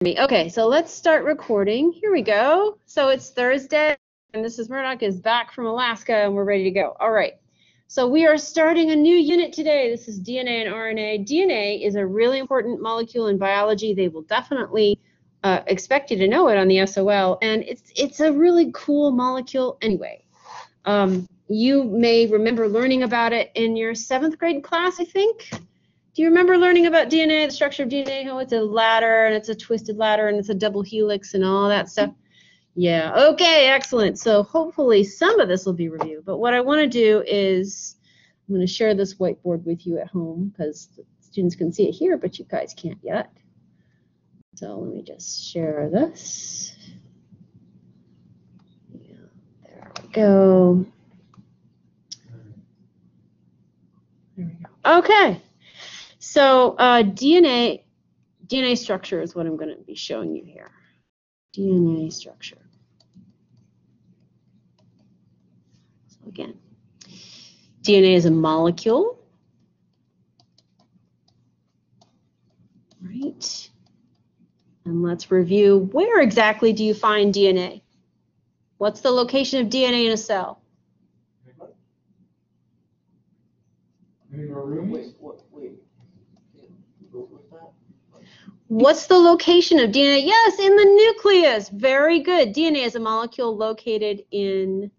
Okay, so let's start recording. Here we go. So it's Thursday, and Mrs. Murdoch is back from Alaska, and we're ready to go. All right. So we are starting a new unit today. This is DNA and RNA. DNA is a really important molecule in biology. They will definitely expect you to know it on the SOL, and it's a really cool molecule anyway. You may remember learning about it in your 7th grade class, I think. Do you remember learning about DNA, the structure of DNA, how it's a ladder, and it's a twisted ladder, and it's a double helix, and all that stuff? Yeah, okay, excellent. So hopefully some of this will be reviewed. But what I want to do is I'm going to share this whiteboard with you at home, because the students can see it here, but you guys can't yet. So let me just share this. Yeah, there we go. There we go. Okay. So DNA structure is what I'm going to be showing you here. DNA structure. So again, DNA is a molecule, right? And let's review, where exactly do you find DNA? What's the location of DNA in a cell? What's the location of DNA? Yes, in the nucleus. Very good. DNA is a molecule located in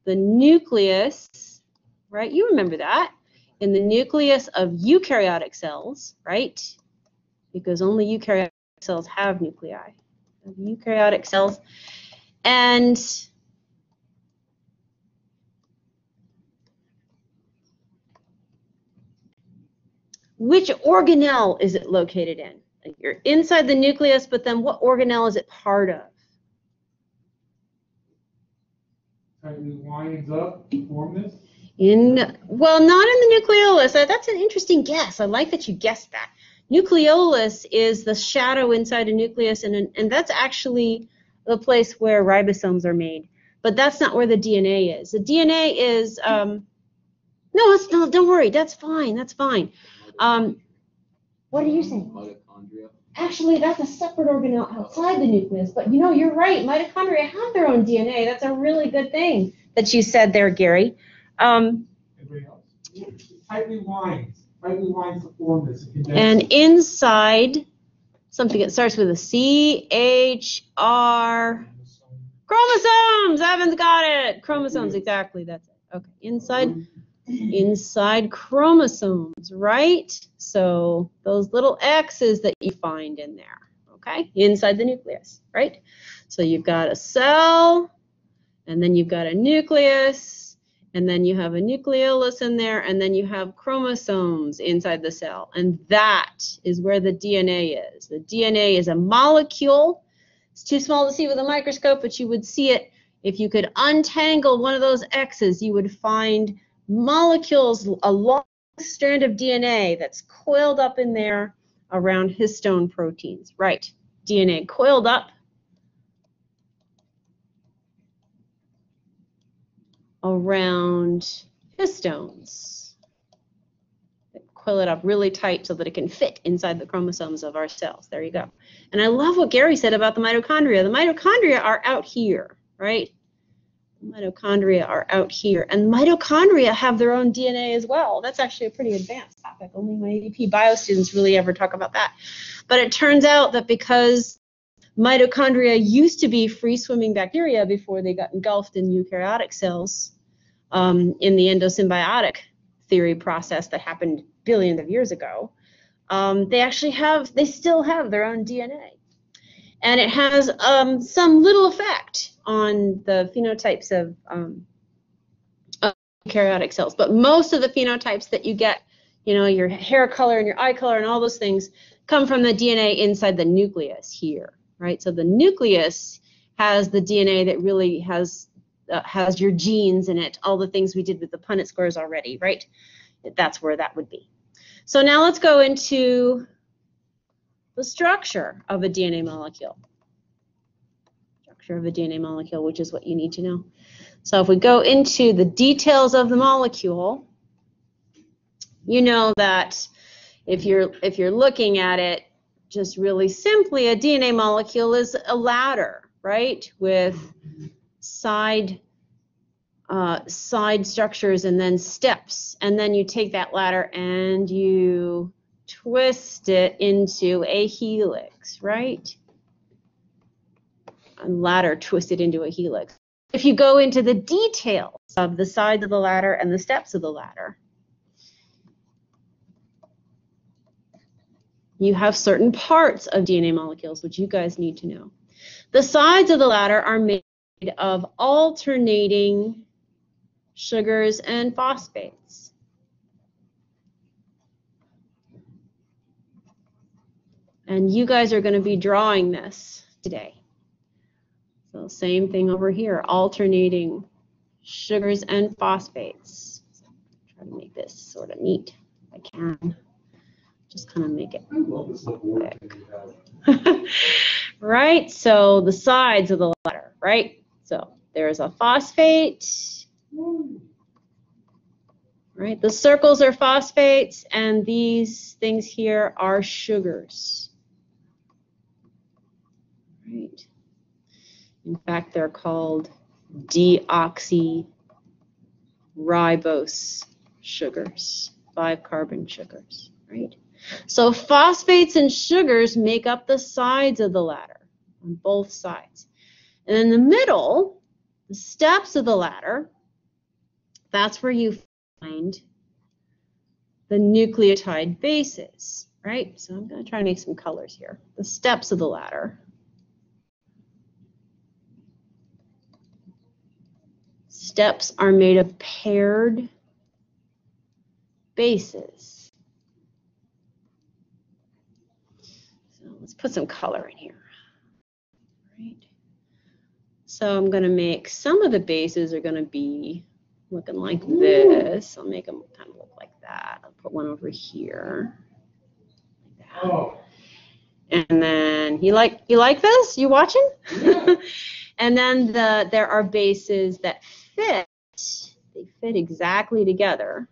the nucleus, right? You remember that. In the nucleus of eukaryotic cells, right? Because only eukaryotic cells have nuclei. Eukaryotic cells. And which organelle is it located in? You're inside the nucleus, but then what organelle is it part of? It lines up to form this? Well, not in the nucleolus. That's an interesting guess. I like that you guessed that. Nucleolus is the shadow inside a nucleus, and that's actually the place where ribosomes are made. But that's not where the DNA is. The DNA is, no, it's not, don't worry, that's fine, that's fine. What are you saying? Mitochondria. Actually, that's a separate organelle outside the nucleus, but you know, you're right. Mitochondria have their own DNA. That's a really good thing that you said there, Gary. Anybody else? Tightly winds to form this. And inside something that starts with a C, H, R, chromosomes. Evan's got it. Chromosomes, exactly. That's it. Okay, inside chromosomes, right? So those little X's that you find in there, okay, inside the nucleus, right? So you've got a cell, and then you've got a nucleus, and then you have a nucleolus in there, and then you have chromosomes inside the cell, and that is where the DNA is. The DNA is a molecule. It's too small to see with a microscope, but you would see it if you could untangle one of those X's. You would find molecules, a long strand of DNA that's coiled up in there around histone proteins. Right, DNA coiled up around histones. Coil it up really tight so that it can fit inside the chromosomes of our cells. There you go. And I love what Gary said about the mitochondria. The mitochondria are out here, right? Mitochondria are out here, and mitochondria have their own DNA as well. That's actually a pretty advanced topic. Only my ADP bio students really ever talk about that. But it turns out that because mitochondria used to be free-swimming bacteria before they got engulfed in eukaryotic cells in the endosymbiotic theory process that happened billions of years ago, they still have their own DNA. And it has some little effect on the phenotypes of eukaryotic cells. But most of the phenotypes that you get, you know, your hair color and your eye color and all those things, come from the DNA inside the nucleus here, right? So the nucleus has the DNA that really has your genes in it, all the things we did with the Punnett squares already, right? That's where that would be. So now let's go into the structure of a DNA molecule. Structure of a DNA molecule, which is what you need to know. So if we go into the details of the molecule, you know that if you're looking at it, just really simply, a DNA molecule is a ladder, right, with side structures and then steps, and then you take that ladder and you twist it into a helix, right? A ladder twisted into a helix. If you go into the details of the sides of the ladder and the steps of the ladder, you have certain parts of DNA molecules which you guys need to know. The sides of the ladder are made of alternating sugars and phosphates. And you guys are going to be drawing this today. So same thing over here, alternating sugars and phosphates. Try to make this sort of neat if I can. Just kind of make it quick. Right, so the sides of the ladder, right? So there's a phosphate, right? The circles are phosphates, and these things here are sugars, right? In fact, they're called deoxyribose sugars, 5-carbon sugars, right? So phosphates and sugars make up the sides of the ladder on both sides. And in the middle, the steps of the ladder, that's where you find the nucleotide bases, right? So I'm going to try to make some colors here. The steps of the ladder. Steps are made of paired bases. So let's put some color in here. Right. So I'm going to make some of the bases are going to be looking like this. I'll make them kind of look like that. I'll put one over here. Like that. Oh. And then you like this? You watching? Yeah. And then there are bases that fit. They fit exactly together.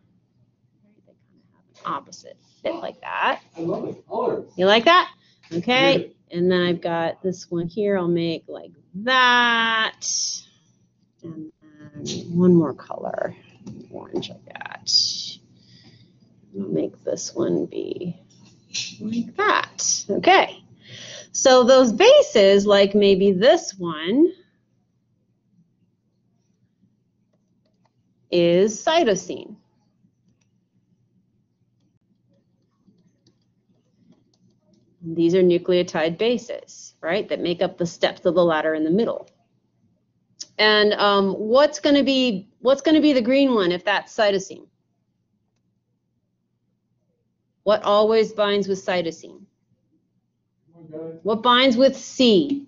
They kind of have an opposite fit like that. I love the colors. You like that? Okay. And then I've got this one here. I'll make like that. And then one more color, orange like that. I'll make this one be like that. Okay. So those bases, like maybe this one, is cytosine. These are nucleotide bases, right, that make up the steps of the ladder in the middle. And what's going to be the green one if that's cytosine? What always binds with cytosine? What binds with C?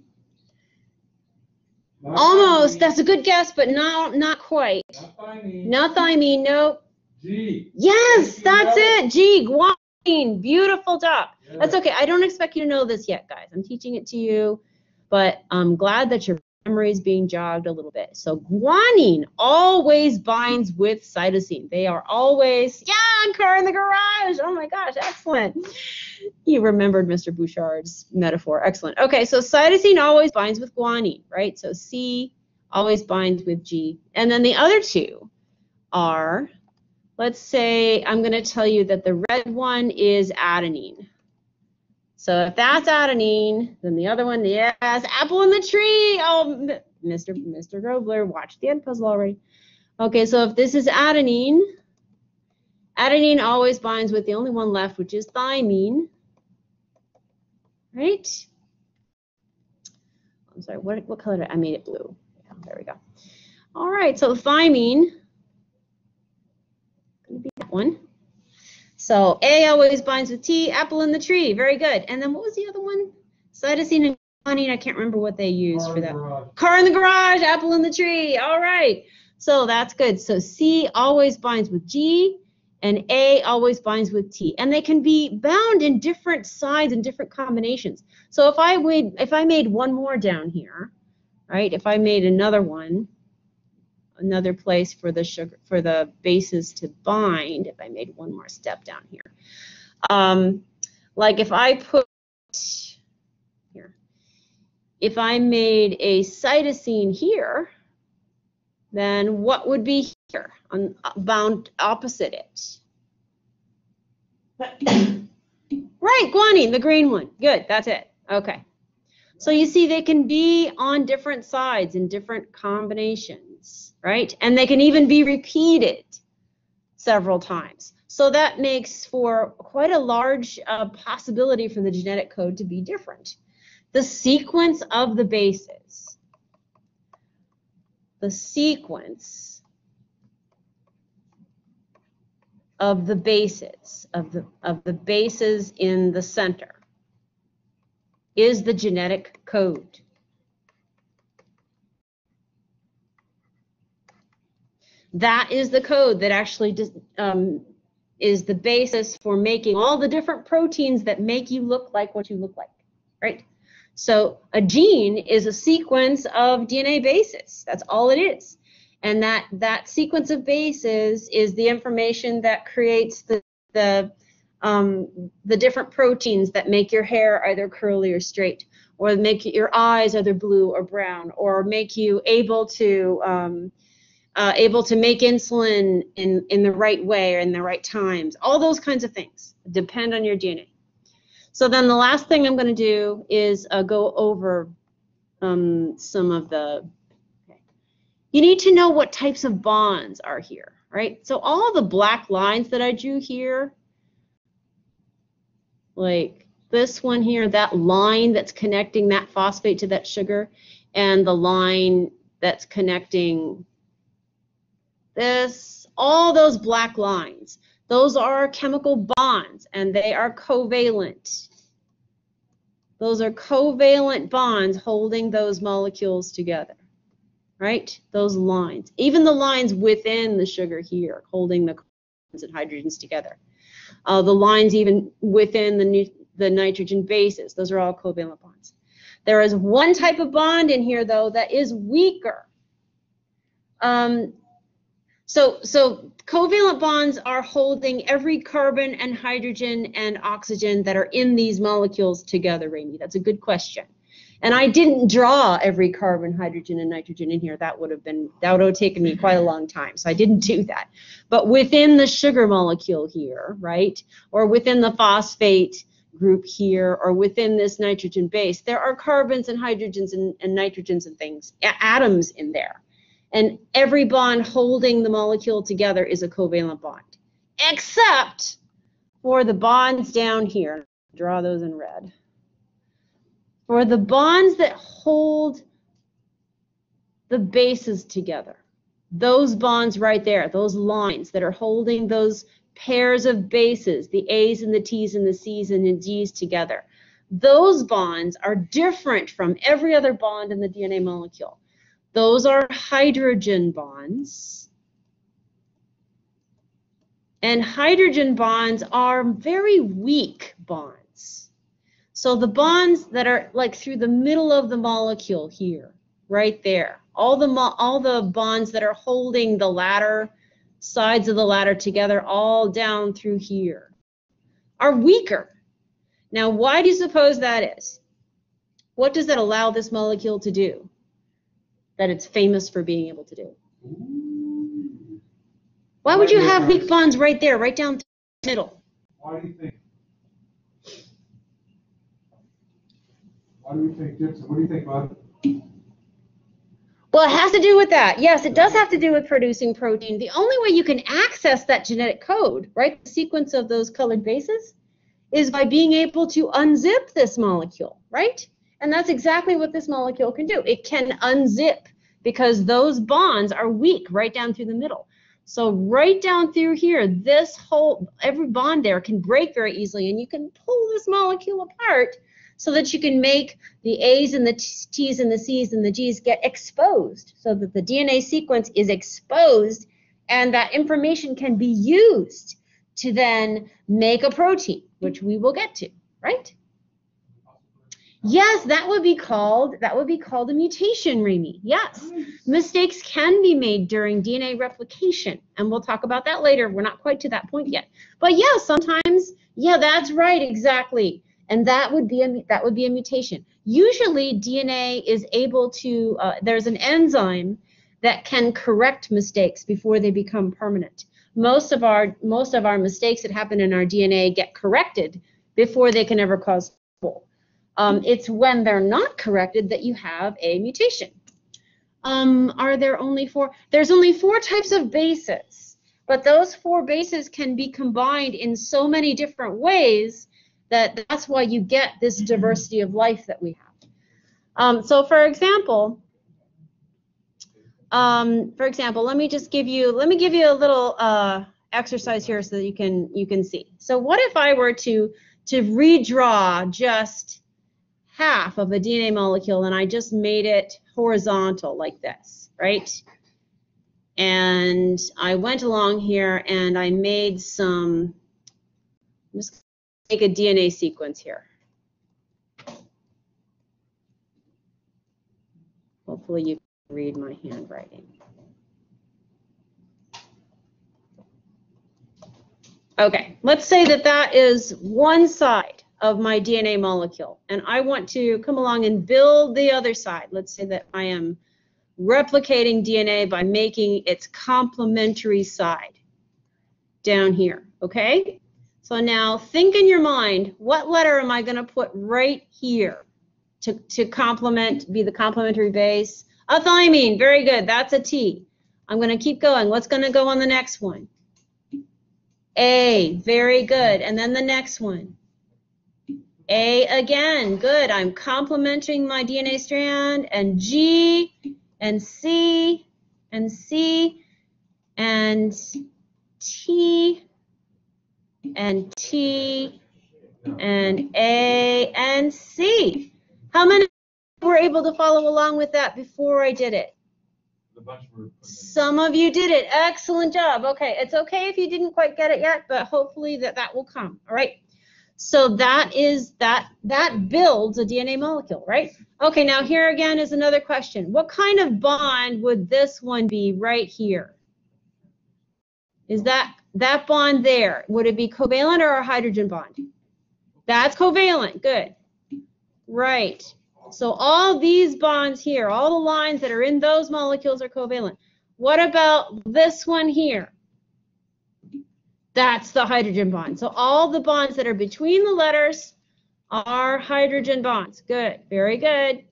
Not Almost. thymine. That's a good guess, but not quite. Not thymine. Not thymine. Nope. G. Yes, that's it. G. Guanine. Beautiful job. Yeah. That's okay. I don't expect you to know this yet, guys. I'm teaching it to you, but I'm glad that your memory is being jogged a little bit. So guanine always binds with cytosine. They are always, yeah, car in the garage. Oh my gosh, excellent. You remembered Mr. Bouchard's metaphor. Excellent. Okay, so cytosine always binds with guanine, right? So C always binds with G. And then the other two are, let's say I'm going to tell you that the red one is adenine. So if that's adenine, then the other one, yes, apple in the tree. Oh, Mr. Grobler, watch the end puzzle already. Okay, so if this is adenine, adenine always binds with the only one left, which is thymine. Right? I'm sorry, what color did I made it blue? Yeah, there we go. All right, so thymine, gonna be that one. So A always binds with T, apple in the tree. Very good. And then what was the other one? Cytosine and guanine. I can't remember what they used for that. Car in the garage, apple in the tree. All right. So that's good. So C always binds with G, and A always binds with T. And they can be bound in different sides and different combinations. So if I made one more down here, right? If I made another one, another place for the sugar, for the bases to bind, if I made one more step down here. Like if I put here, if I made a cytosine here, then what would be here on bound opposite it? Right, guanine, the green one. Good, that's it. Okay. So you see they can be on different sides in different combinations, right? And they can even be repeated several times. So that makes for quite a large possibility for the genetic code to be different. The sequence of the bases. The sequence of the bases, of the bases in the center is the genetic code. That is the code that actually is the basis for making all the different proteins that make you look like what you look like, right? So a gene is a sequence of DNA bases. That's all it is. And that sequence of bases is the information that creates the different proteins that make your hair either curly or straight, or make your eyes either blue or brown, or make you able to make insulin in the right way or in the right times. All those kinds of things depend on your DNA. So then the last thing I'm going to do is go over some of the. You need to know what types of bonds are here, right? So all the black lines that I drew here, like this one here, that line that's connecting that phosphate to that sugar, and the line that's connecting this, all those black lines, those are chemical bonds, and they are covalent. Those are covalent bonds holding those molecules together, right? Those lines, even the lines within the sugar here, holding the carbons and hydrogens together. The lines even within the nitrogen bases, those are all covalent bonds. There is one type of bond in here, though, that is weaker. So covalent bonds are holding every carbon and hydrogen and oxygen that are in these molecules together, Ramy. That's a good question. And I didn't draw every carbon, hydrogen, and nitrogen in here. That would have taken me quite a long time. So I didn't do that. But within the sugar molecule here, right, or within the phosphate group here, or within this nitrogen base, there are carbons and hydrogens and nitrogens and things, atoms in there. And every bond holding the molecule together is a covalent bond, except for the bonds down here. Draw those in red. For the bonds that hold the bases together, those bonds right there, those lines that are holding those pairs of bases, the A's and the T's and the C's and the G's together, those bonds are different from every other bond in the DNA molecule. Those are hydrogen bonds. And hydrogen bonds are very weak bonds. So the bonds that are like through the middle of the molecule here, right there, all the bonds that are holding the ladder, sides of the ladder together, all down through here, are weaker. Now, why do you suppose that is? What does that allow this molecule to do that it's famous for being able to do? Why would you have weak bonds right there, right down the middle? Why do you think? Why do you think, Gibson? What do you think, Bud? Well, it has to do with that. Yes, it does have to do with producing protein. The only way you can access that genetic code, right, the sequence of those colored bases, is by being able to unzip this molecule, right? And that's exactly what this molecule can do. It can unzip because those bonds are weak right down through the middle. So right down through here, every bond there can break very easily, and you can pull this molecule apart so that you can make the A's and the T's and the C's and the G's get exposed, so that the DNA sequence is exposed, and that information can be used to then make a protein, which we will get to, right? Yes, that would be called a mutation, Remy. Yes, mistakes can be made during DNA replication, and we'll talk about that later. We're not quite to that point yet. But yeah, sometimes, yeah, that's right, exactly. and that would be a mutation. Usually DNA is able to, there's an enzyme that can correct mistakes before they become permanent. Most of our mistakes that happen in our DNA get corrected before they can ever cause trouble. It's when they're not corrected that you have a mutation. Are there only 4? There's only 4 types of bases, but those 4 bases can be combined in so many different ways that's why you get this diversity of life that we have. So for example, let me give you a little exercise here so that you can see. So what if I were to redraw just half of a DNA molecule and I just made it horizontal like this, right? And I went along here and I made some, I'm just going to make a DNA sequence here. Hopefully you can read my handwriting. Okay, let's say that is one side of my DNA molecule, and I want to come along and build the other side. Let's say that I am replicating DNA by making its complementary side down here, okay? So now think in your mind, what letter am I going to put right here to complement, be the complementary base? A thymine, very good, that's a T. I'm going to keep going. What's going to go on the next one? A, very good, and then the next one. A again, good. I'm complementing my DNA strand, and G, and C, and C, and T, and T, and A, and C. How many were able to follow along with that before I did it? Some of you did it. Excellent job. Okay, it's okay if you didn't quite get it yet, but hopefully that will come. All right. So that builds a DNA molecule, right? Okay, now here again is another question. What kind of bond would this one be right here? Is that bond there? Would it be covalent or a hydrogen bond? That's covalent. Good. Right. So all these bonds here, all the lines that are in those molecules are covalent. What about this one here? That's the hydrogen bond. So all the bonds that are between the letters are hydrogen bonds. Good, very good.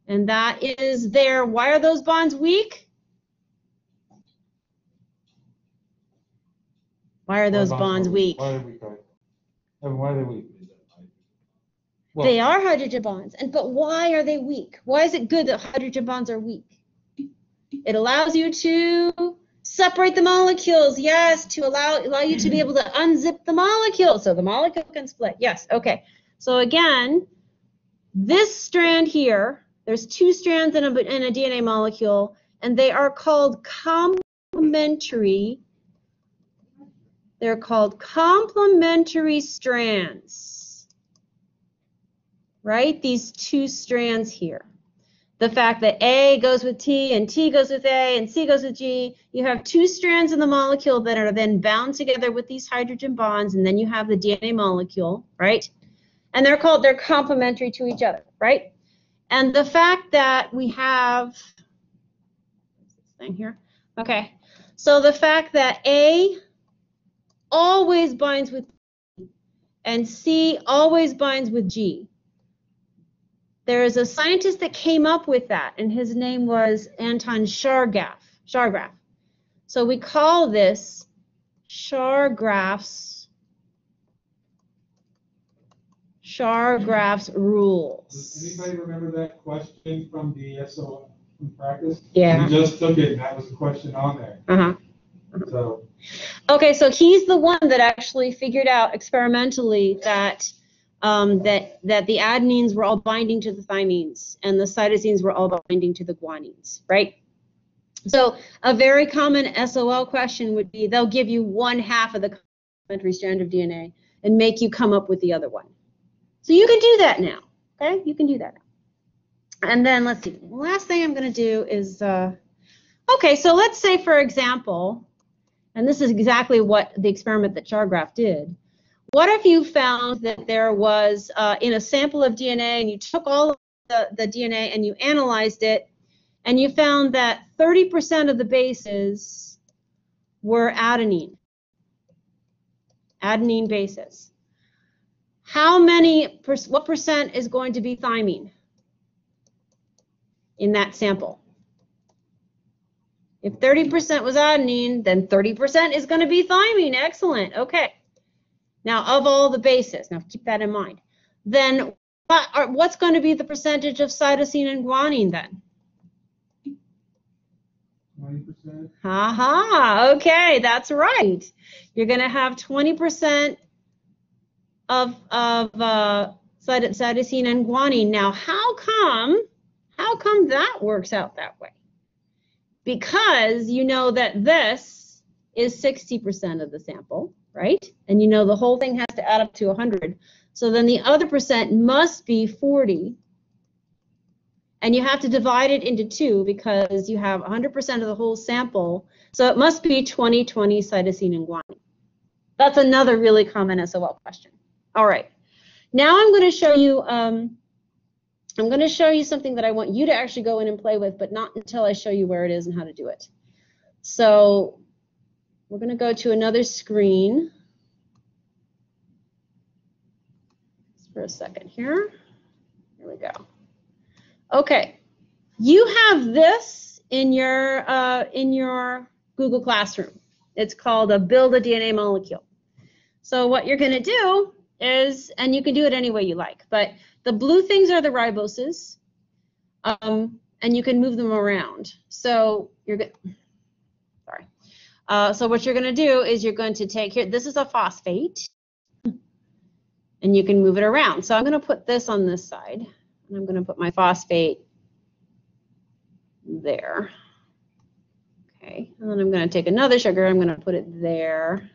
And that is there. Why are those bonds weak? Why are those bonds weak? Why are they weak? Why are they weak? Well, they are hydrogen bonds, but why are they weak? Why is it good that hydrogen bonds are weak? It allows you to separate the molecules, yes, to allow you to be able to unzip the molecule so the molecule can split. Yes, okay. So again, this strand here, there's 2 strands in a DNA molecule, and they are called complementary. They're called complementary strands, right? These 2 strands here. The fact that A goes with T and T goes with A and C goes with G, you have 2 strands in the molecule that are then bound together with these hydrogen bonds, and then you have the DNA molecule, right? And they're complementary to each other, right? And the fact that we have, what's this thing here? Okay, so the fact that A always binds with T and C always binds with G. There is a scientist that came up with that, and his name was Anton Chargraff. So we call this Chargraff's rules. Does anybody remember that question from the SO practice? Yeah. We just took it, and that was the question on there. Uh-huh. So. Okay, so he's the one that actually figured out experimentally that that the adenines were all binding to the thymines and the cytosines were all binding to the guanines, right? So a very common SOL question would be, they'll give you 1/2 of the complementary strand of DNA and make you come up with the other one. So you can do that now, okay? You can do that now. And then let's see, the last thing I'm going to do is, okay, so let's say, for example, and this is exactly what the experiment that Chargraff did. what if you found that there was, in a sample of DNA, and you took all of the DNA and you analyzed it, and you found that 30% of the bases were adenine bases. What percent is going to be thymine in that sample? If 30% was adenine, then 30% is going to be thymine. Excellent. Okay. Now, of all the bases, now keep that in mind. Then what's going to be the percentage of cytosine and guanine then? 20%. Aha, okay, that's right. You're going to have 20% of cytosine and guanine. Now, how come that works out that way? Because you know that this is 60% of the sample, right? And you know the whole thing has to add up to 100. So then the other percent must be 40. And you have to divide it into 2 because you have 100% of the whole sample. So it must be 20/20 cytosine and guanine. That's another really common SOL question. All right. Now I'm going to show you something that I want you to actually go in and play with, but not until I show you where it is and how to do it. So we're going to go to another screen. Just for a second here. Here we go. Okay, you have this in your Google Classroom. It's called a Build a DNA Molecule. So what you're going to do is, and you can do it any way you like, but the blue things are the riboses, and you can move them around. So you're good. Sorry. So what you're going to do is you're going to take here. This is a phosphate, and you can move it around. So I'm going to put this on this side. And I'm going to put my phosphate there. Okay, and then I'm going to take another sugar. I'm going to put it there.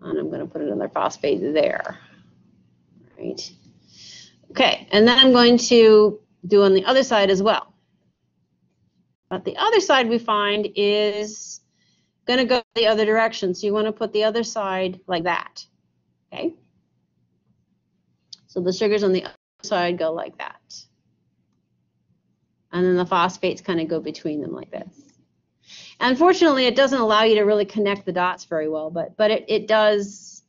And I'm going to put another phosphate there. All right. Okay, and then I'm going to do on the other side as well. But the other side we find is going to go the other direction. So you want to put the other side like that. Okay. So the sugars on the other side go like that. And then the phosphates kind of go between them like this. Unfortunately, it doesn't allow you to really connect the dots very well, but it does.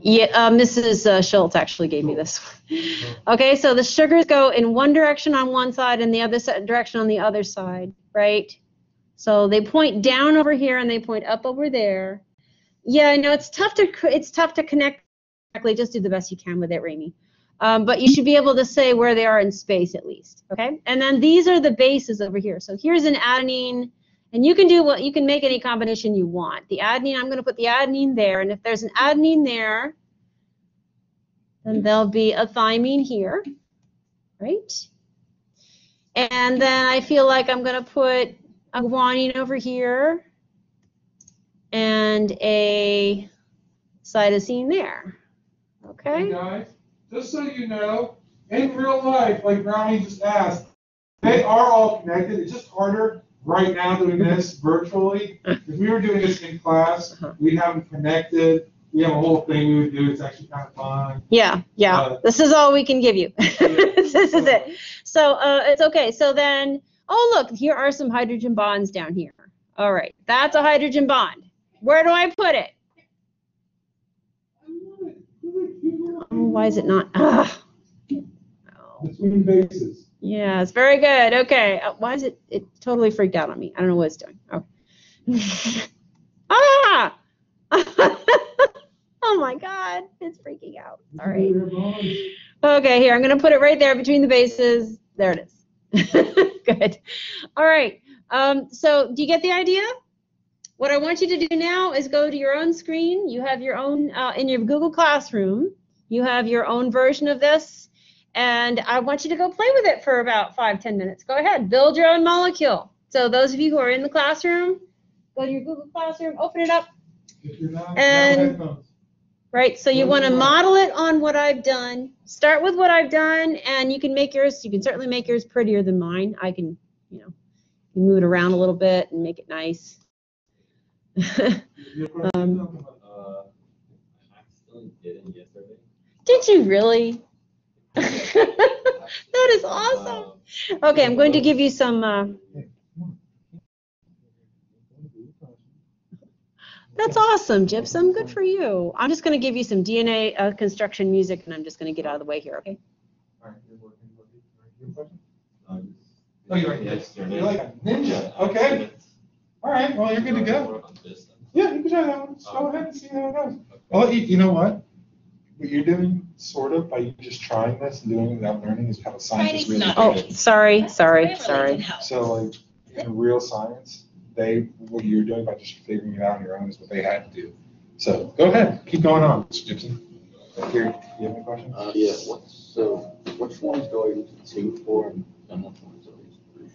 Yeah, Mrs. Schultz actually gave me this one. Okay, so the sugars go in one direction on one side and the other direction on the other side, right? So they point down over here and they point up over there. Yeah, I know it's tough to connect correctly. Just do the best you can with it, Ramy. But you should be able to say where they are in space at least, okay? And then these are the bases over here. So here's an adenine, and you can make any combination you want. The adenine, I'm going to put the adenine there, and if there's an adenine there, then there'll be a thymine here, right? And then I feel like I'm going to put a guanine over here and a cytosine there, okay? Hey guys, just so you know, in real life, like Brownie just asked, they are all connected. It's just harder right now doing this virtually. If we were doing this in class, we'd have them connected. We have a whole thing we would do. It's actually kind of fun. Yeah. This is all we can give you. This is it. So it's okay. So then, oh look, here are some hydrogen bonds down here. All right, that's a hydrogen bond. Where do I put it? Oh, why is it not? Between bases. Yeah, it's very good. Okay, why is it totally freaked out on me? I don't know what it's doing. Oh. Oh my God, it's freaking out. All right. Okay, here, I'm going to put it right there between the bases. There it is. Good. All right. So do you get the idea? What I want you to do now is go to your own screen. You have your own, in your Google Classroom, you have your own version of this. And I want you to go play with it for about 5-10 minutes. Go ahead, build your own molecule. So those of you who are in the classroom, go to your Google Classroom, open it up. And right, so you want to model it on what I've done. Start with what I've done, and you can make yours. You can certainly make yours prettier than mine. I can, move it around a little bit and make it nice. Your question? I accidentally did it yesterday. Did you really? That is awesome. Okay, I'm going to give you some. That's awesome, Gypsum. Good for you. I'm just going to give you some DNA construction music, and I'm just going to get out of the way here, okay? All right, you're working. Your question? Oh, you're like a ninja. Okay. All right. Well, you're good to go. Yeah, you can try that one. Just go ahead and see how it goes. Well, you know what? What you're doing, sort of, by you just trying this and doing it without learning, is how science is really. Oh, sorry. So, like, in real science, what you're doing by just figuring it out on your own is what they had to do. So, go ahead. Keep going on, Mr. Gibson. Here, do you have any questions? Yeah. Which ones do I need to take for, and which ones are these?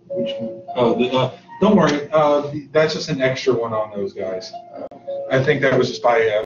Which one? Oh, don't worry. That's just an extra one on those guys. I think that was just by